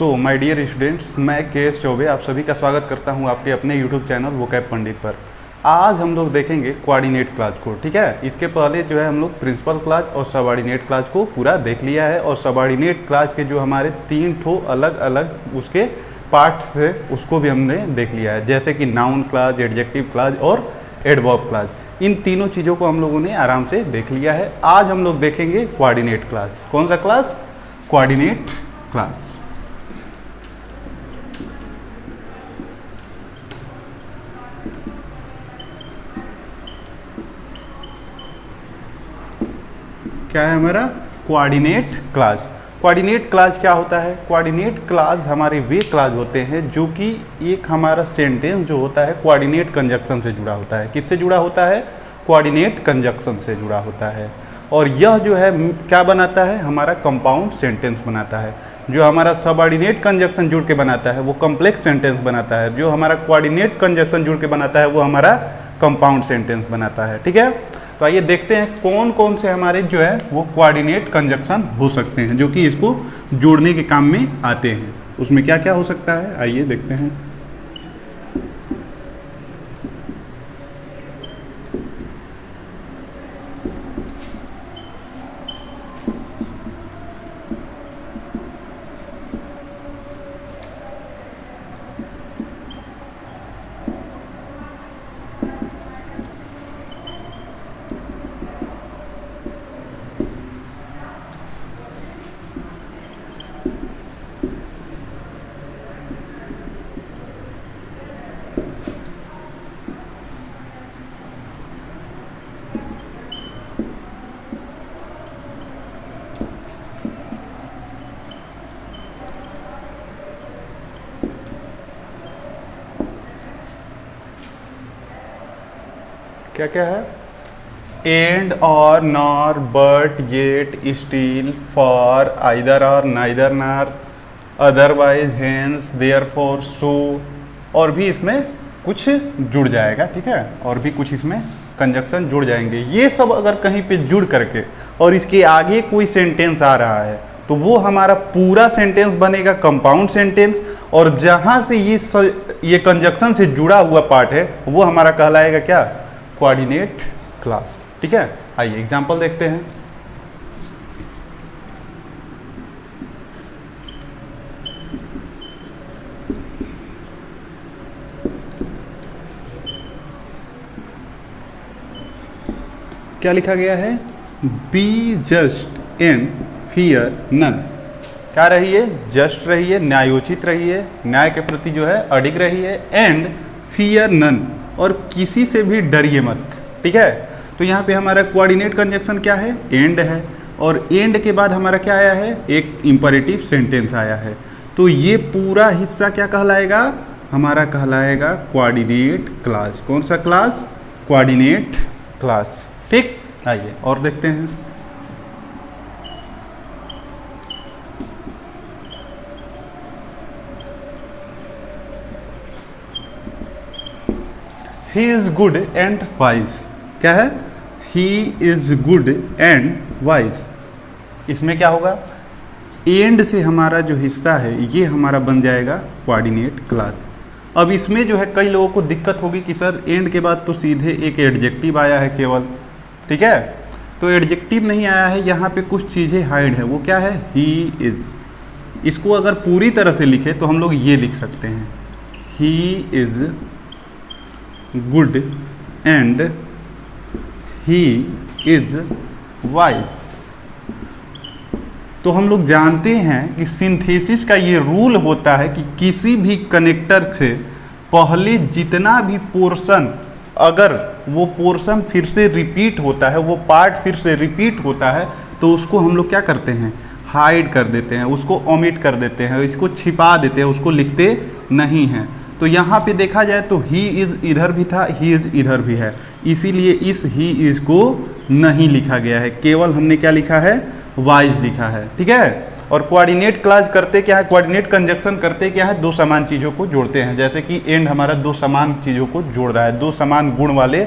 So my dear students, मैं KS. Choubey आप सभी का स्वागत करता हूं आपके अपने यूट्यूब चैनल वोकैब पंडित पर। आज हम लोग देखेंगे कोऑर्डिनेट क्लास को। ठीक है, इसके पहले जो है हम लोग प्रिंसिपल क्लास और सबऑर्डिनेट क्लास को पूरा देख लिया है, और सबऑर्डिनेट क्लास के जो हमारे 3 ठो अलग अलग उसके पार्ट्स थे उसको भी हमने देख लिया है, जैसे कि नाउन क्लास, एडजेक्टिव क्लास और एडवर्ब क्लास। इन तीनों चीज़ों को हम लोगों ने आराम से देख लिया है। आज हम लोग देखेंगे कोऑर्डिनेट क्लास। कौन सा क्लास? Coordinate class. क्या है हमारा? Coordinate class. कोऑर्डिनेट क्लास क्या होता है? कोऑर्डिनेट क्लास हमारे वे क्लास होते हैं जो कि एक हमारा सेंटेंस जो होता है कोऑर्डिनेट कंजक्शन से जुड़ा होता है। किससे जुड़ा होता है? कोऑर्डिनेट कंजक्शन से जुड़ा होता है। और यह जो है क्या बनाता है? हमारा कंपाउंड सेंटेंस बनाता है। जो हमारा सबऑर्डिनेट कंजक्शन जुड़ के बनाता है वो कॉम्प्लेक्स सेंटेंस बनाता है। जो हमारा कोऑर्डिनेट कंजक्शन जुड़ के बनाता है वो हमारा कंपाउंड सेंटेंस बनाता है। ठीक है, तो आइए देखते हैं कौन कौन से हमारे जो है वो कोऑर्डिनेट कंजक्शन हो सकते हैं जो कि इसको जोड़ने के काम में आते हैं। उसमें क्या क्या हो सकता है, आइए देखते हैं। क्या क्या है? And, or, nor, but, yet, still, for, either or, neither nor, otherwise, hence, therefore, so, और भी इसमें कुछ जुड़ जाएगा। ठीक है, और भी कुछ इसमें कंजक्शन जुड़ जाएंगे। ये सब अगर कहीं पे जुड़ करके और इसके आगे कोई सेंटेंस आ रहा है तो वो हमारा पूरा सेंटेंस बनेगा कंपाउंड सेंटेंस, और जहाँ से ये कंजक्शन से जुड़ा हुआ पार्ट है वो हमारा कहलाएगा क्या? Coordinate class. ठीक है, आइए एग्जांपल देखते हैं। क्या लिखा गया है? Be just and fear none. क्या रहिए? जस्ट रहिए, न्यायोचित रहिए, न्याय के प्रति जो है अडिग रहिए, एंड फियर नन, और किसी से भी डरिए मत। ठीक है, तो यहाँ पे हमारा कोऑर्डिनेट कंजक्शन क्या है? एंड है, और एंड के बाद हमारा क्या आया है? एक इंपरेटिव सेंटेंस आया है। तो ये पूरा हिस्सा क्या कहलाएगा? हमारा कहलाएगा कोऑर्डिनेट क्लास। कौन सा क्लास? Coordinate class. ठीक, आइए और देखते हैं। He is good and wise. क्या है? He is good and wise. इसमें क्या होगा? एंड से हमारा जो हिस्सा है ये हमारा बन जाएगा कोऑर्डिनेट क्लास। अब इसमें जो है कई लोगों को दिक्कत होगी कि सर एंड के बाद तो सीधे एक एडजेक्टिव आया है केवल। ठीक है, तो एडजेक्टिव नहीं आया है, यहाँ पे कुछ चीज़ें हाइड है। वो क्या है? He is. इसको अगर पूरी तरह से लिखे तो हम लोग ये लिख सकते हैं, he is good and he is wise. तो हम लोग जानते हैं कि सिंथेसिस का ये रूल होता है कि किसी भी कनेक्टर से पहले जितना भी पोर्शन, अगर वो पोर्शन फिर से रिपीट होता है, वो पार्ट फिर से रिपीट होता है, तो उसको हम लोग क्या करते हैं? हाइड कर देते हैं, उसको ओमिट कर देते हैं, इसको छिपा देते हैं, उसको लिखते नहीं हैं। तो यहाँ पे देखा जाए तो ही इज़ इधर भी था, ही इज़ इधर भी है, इसीलिए इस ही इज़ को नहीं लिखा गया है, केवल हमने क्या लिखा है? वाइज लिखा है। ठीक है, और कोऑर्डिनेट क्लास करते क्या है? कोऑर्डिनेट कंजक्शन करते क्या है? दो समान चीज़ों को जोड़ते हैं। जैसे कि एंड हमारा दो समान चीज़ों को जोड़ रहा है, दो समान गुण वाले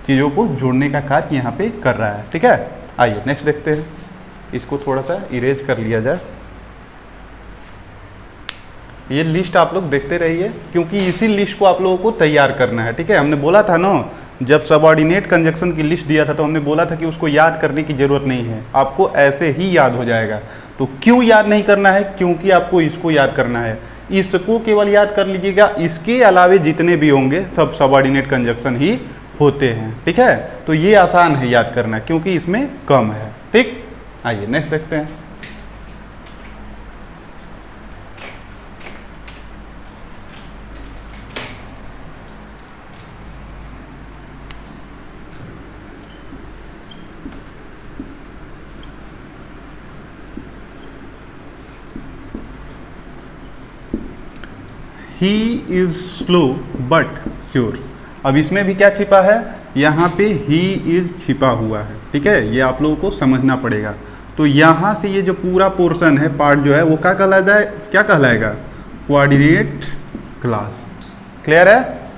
चीज़ों को जोड़ने का कार्य यहाँ पे कर रहा है। ठीक है, आइए नेक्स्ट देखते हैं। इसको थोड़ा सा इरेज कर लिया जाए। ये लिस्ट आप लोग देखते रहिए, क्योंकि इसी लिस्ट को आप लोगों को तैयार करना है, ठीक है। हमने बोला था ना, जब सबऑर्डिनेट कंजक्शन की लिस्ट दिया था तो हमने बोला था कि उसको याद करने की ज़रूरत नहीं है, आपको ऐसे ही याद हो जाएगा। तो क्यों याद नहीं करना है? क्योंकि आपको इसको याद करना है, इसको केवल याद कर लीजिएगा, इसके अलावे जितने भी होंगे सब सबऑर्डिनेट कंजक्शन ही होते हैं, ठीक है। तो ये आसान है याद करना क्योंकि इसमें कम है, ठीक। आइए नेक्स्ट देखते हैं। He is slow but sure. अब इसमें भी क्या छिपा है? यहाँ पे ही इज छिपा हुआ है, ठीक है, ये आप लोगों को समझना पड़ेगा। तो यहाँ से ये जो पूरा पोर्शन है, पार्ट जो है, वो क्या कहलाता है? क्या कहलाएगा? Coordinate class. क्लियर है?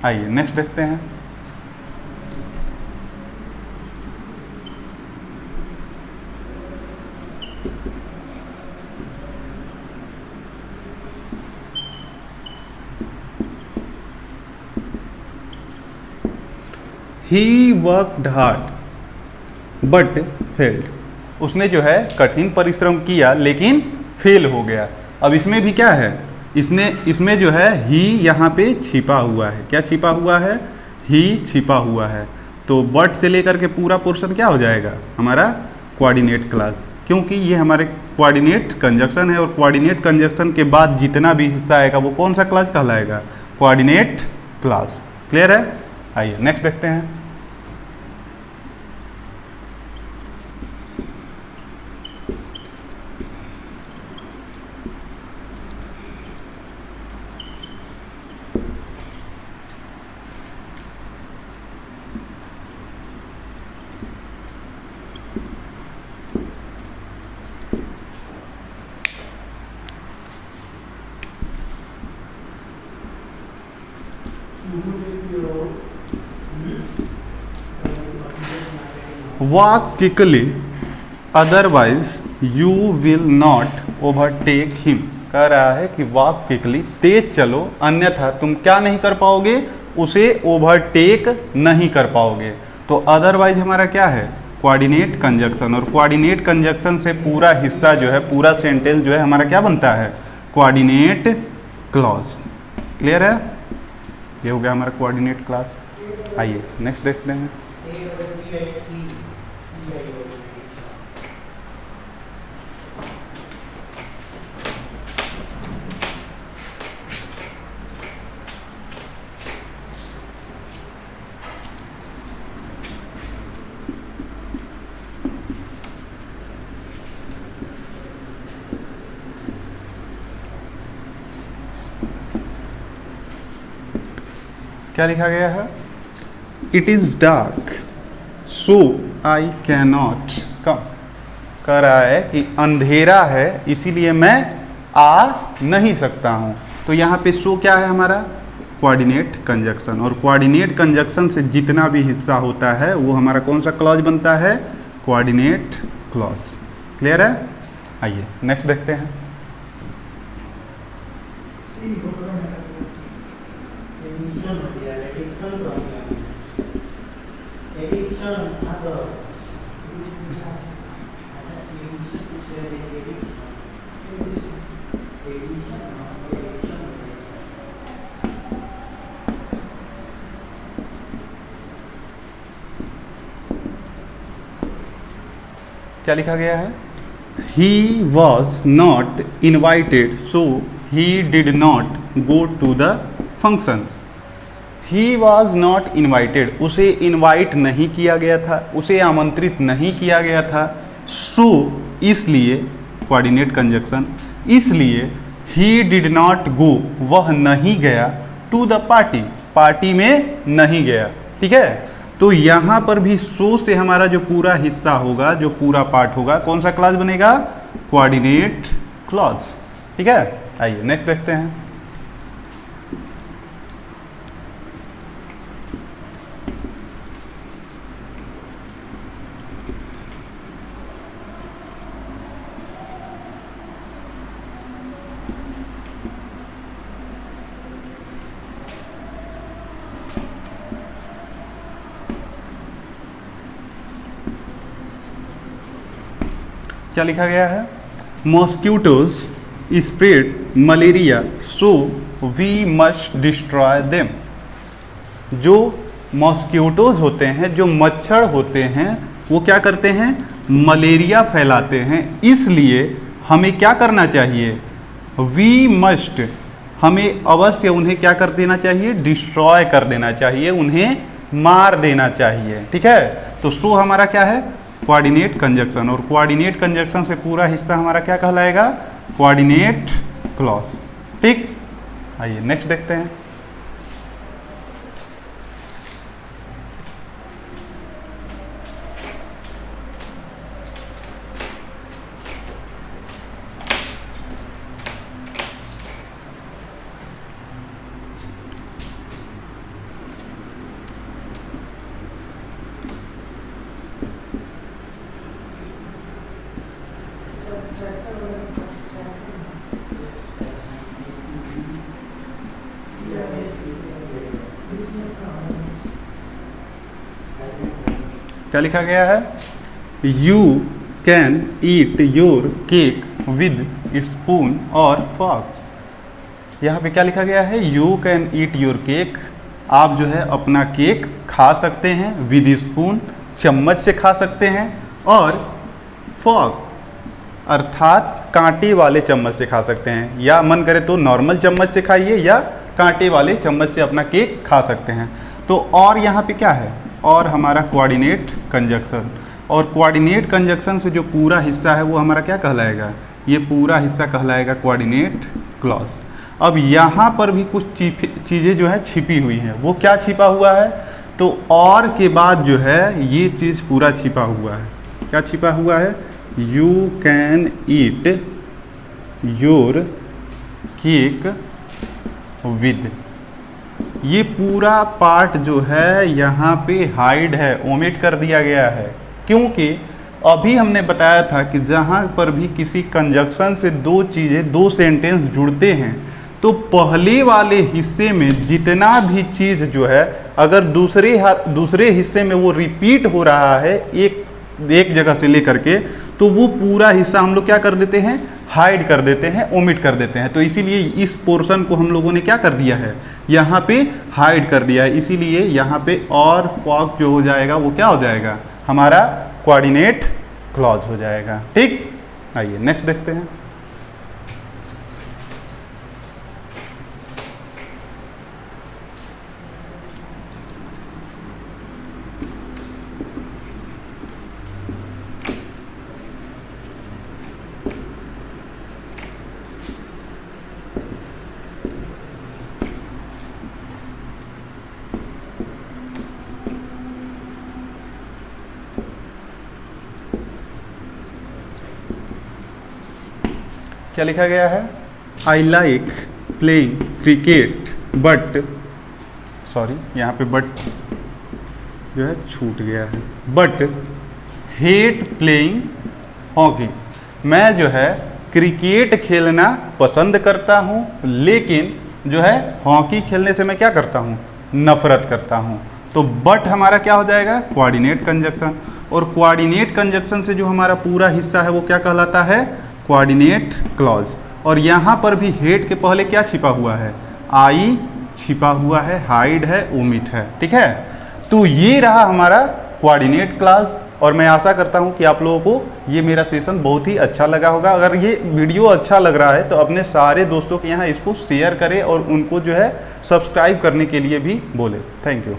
आइए नेक्स्ट देखते हैं। He worked hard but failed. उसने जो है कठिन परिश्रम किया लेकिन फेल हो गया। अब इसमें भी क्या है? इसमें जो है ही यहाँ पे छिपा हुआ है। क्या छिपा हुआ है? ही छिपा हुआ है। तो बट से लेकर के पूरा पोर्शन क्या हो जाएगा? हमारा कोऑर्डिनेट क्लास, क्योंकि ये हमारे कोऑर्डिनेट कंजक्शन है और कोऑर्डिनेट कंजक्शन के बाद जितना भी हिस्सा आएगा वो कौन सा क्लास कहलाएगा? Coordinate class. क्लियर है? आइए नेक्स्ट देखते हैं। Walk quickly, otherwise you will not overtake him। कह रहा है कि वॉक क्विकली, तेज चलो, अन्यथा तुम क्या नहीं कर पाओगे? उसे ओवरटेक नहीं कर पाओगे। तो अदरवाइज हमारा क्या है? कोऑर्डिनेट कंजक्शन, और कोऑर्डिनेट कंजक्शन से पूरा हिस्सा जो है, पूरा सेंटेंस जो है हमारा क्या बनता है? Coordinate clause. क्लियर है? ये हो गया हमारा कोऑर्डिनेट क्लास। आइए नेक्स्ट देखते हैं। क्या लिखा गया है? It is dark so I can not come. कह रहा है कि अंधेरा है इसीलिए मैं आ नहीं सकता हूँ। तो यहाँ पे सो क्या है हमारा? कोऑर्डिनेट कंजक्शन, और कोऑर्डिनेट कंजक्शन से जितना भी हिस्सा होता है वो हमारा कौन सा क्लॉज बनता है? Coordinate clause. क्लियर है? आइए नेक्स्ट देखते हैं। क्या लिखा गया है? He was not invited, so he did not go to the function। He was not invited, उसे इनवाइट नहीं किया गया था, उसे आमंत्रित नहीं किया गया था। so इसलिए कोऑर्डिनेट कंजक्शन, इसलिए he did not go, वह नहीं गया, to the party, पार्टी में नहीं गया। ठीक है? तो यहाँ पर भी सो से हमारा जो पूरा हिस्सा होगा, जो पूरा पार्ट होगा, कौन सा क्लॉज बनेगा? Coordinate clause. ठीक है? आइए नेक्स्ट देखते हैं। क्या लिखा गया है, mosquitoes spread malaria so we must destroy them. जो मॉस्क्यूटोज होते हैं, जो मच्छर होते हैं, वो क्या करते हैं, मलेरिया फैलाते हैं, इसलिए हमें क्या करना चाहिए, वी मस्ट, हमें अवश्य उन्हें क्या कर देना चाहिए, डिस्ट्रॉय कर देना चाहिए, उन्हें मार देना चाहिए। ठीक है, तो सो हमारा क्या है, कोऑर्डिनेट कंजक्शन, और कोऑर्डिनेट कंजक्शन से पूरा हिस्सा हमारा क्या कहलाएगा, कोऑर्डिनेट क्लॉज। ठीक, आइए नेक्स्ट देखते हैं। क्या लिखा गया है, you can eat your cake with spoon और फॉर्क। यहाँ पे क्या लिखा गया है, you can eat your cake, आप जो है अपना केक खा सकते हैं, विद स्पून, चम्मच से खा सकते हैं, और फॉर्क अर्थात कांटे वाले चम्मच से खा सकते हैं, या मन करे तो नॉर्मल चम्मच से खाइए या कांटे वाले चम्मच से अपना केक खा सकते हैं। तो और यहाँ पे क्या है, और हमारा कोऑर्डिनेट कंजक्शन, और कोऑर्डिनेट कंजक्शन से जो पूरा हिस्सा है वो हमारा क्या कहलाएगा, ये पूरा हिस्सा कहलाएगा कोऑर्डिनेट क्लॉज। अब यहाँ पर भी कुछ चीज़ें जो है छिपी हुई हैं, वो क्या छिपा हुआ है, तो और के बाद जो है ये चीज़ पूरा छिपा हुआ है। क्या छिपा हुआ है, you can eat your cake with, ये पूरा पार्ट जो है यहाँ पे हाइड है, ओमिट कर दिया गया है, क्योंकि अभी हमने बताया था कि जहाँ पर भी किसी कंजक्शन से दो चीज़ें, दो सेंटेंस जुड़ते हैं, तो पहले वाले हिस्से में जितना भी चीज़ जो है अगर दूसरे हिस्से में वो रिपीट हो रहा है एक जगह से लेकर के, तो वो पूरा हिस्सा हम लोग क्या कर देते हैं, हाइड कर देते हैं, ओमिट कर देते हैं। तो इसीलिए इस पोर्शन को हम लोगों ने क्या कर दिया है, यहाँ पे हाइड कर दिया है, इसीलिए यहाँ पे और फॉर्क जो हो जाएगा वो क्या हो जाएगा, हमारा कोऑर्डिनेट क्लॉज हो जाएगा। ठीक, आइए नेक्स्ट देखते हैं। क्या लिखा गया है, I like playing cricket but, sorry यहाँ पे बट जो है छूट गया है, बट हेट प्लेइंग हॉकी। मैं जो है क्रिकेट खेलना पसंद करता हूँ, लेकिन जो है हॉकी खेलने से मैं क्या करता हूँ, नफरत करता हूँ। तो बट हमारा क्या हो जाएगा, कोऑर्डिनेट कंजक्शन, और कोऑर्डिनेट कंजक्शन से जो हमारा पूरा हिस्सा है वो क्या कहलाता है, कोऑर्डिनेट क्लॉज। और यहाँ पर भी हेट के पहले क्या छिपा हुआ है, आई छिपा हुआ है, हाइड है, ओमिट है। ठीक है, तो ये रहा हमारा कोऑर्डिनेट क्लॉज, और मैं आशा करता हूँ कि आप लोगों को ये मेरा सेशन बहुत ही अच्छा लगा होगा। अगर ये वीडियो अच्छा लग रहा है तो अपने सारे दोस्तों के यहाँ इसको शेयर करें और उनको जो है सब्सक्राइब करने के लिए भी बोले। Thank you.